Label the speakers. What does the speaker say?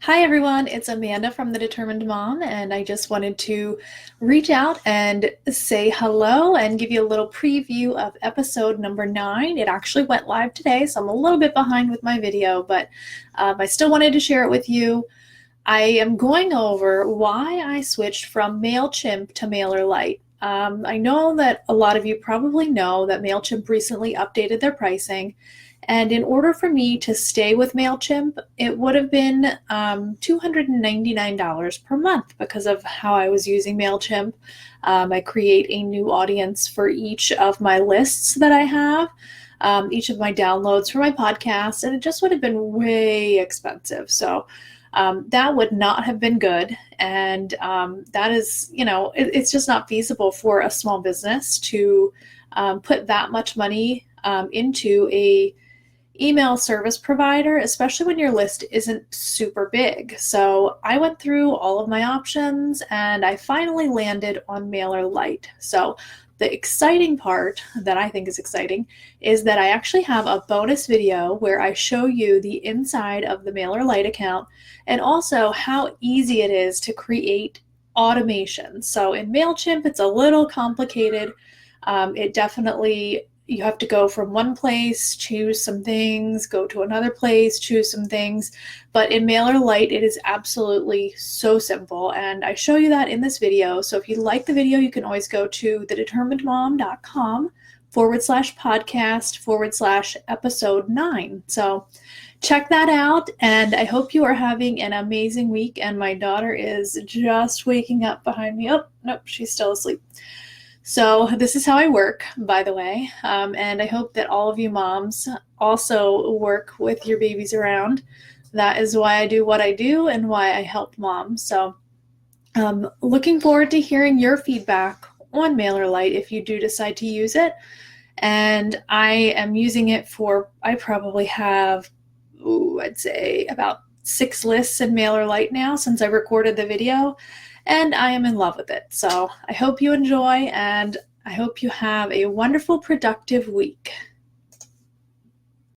Speaker 1: Hi everyone, it's Amanda from The Determined Mom, and I just wanted to reach out and say hello and give you a little preview of episode number 9. It actually went live today, so I'm a little bit behind with my video, but I still wanted to share it with you. I am going over why I switched from Mailchimp to Mailerlite. I know that a lot of you probably know that Mailchimp recently updated their pricing, and in order for me to stay with Mailchimp, it would have been $299 per month because of how I was using Mailchimp. I create a new audience for each of my lists that I have, each of my downloads for my podcast, and it just would have been way expensive. So that would not have been good. And that is, it's just not feasible for a small business to put that much money into a email service provider, especially when your list isn't super big. So I went through all of my options and I finally landed on Mailerlite. So the exciting part that I think is exciting is that I actually have a bonus video where I show you the inside of the Mailerlite account and also how easy it is to create automation. So in Mailchimp, it's a little complicated. It definitely you have to go from one place, choose some things, go to another place, choose some things. But in Mailerlite, it is absolutely so simple. And I show you that in this video. So if you like the video, you can always go to thedeterminedmom.com/podcast/episode 9. So check that out. And I hope you are having an amazing week. And my daughter is just waking up behind me. Oh, nope, she's still asleep. So this is how I work, by the way, and I hope that all of you moms also work with your babies around. That is why I do what I do and why I help moms. So looking forward to hearing your feedback on Mailerlite if you do decide to use it. And I am using it for, I probably have, I'd say about 6 lists in Mailerlite now since I recorded the video. And I am in love with it. So I hope you enjoy, and I hope you have a wonderful, productive week.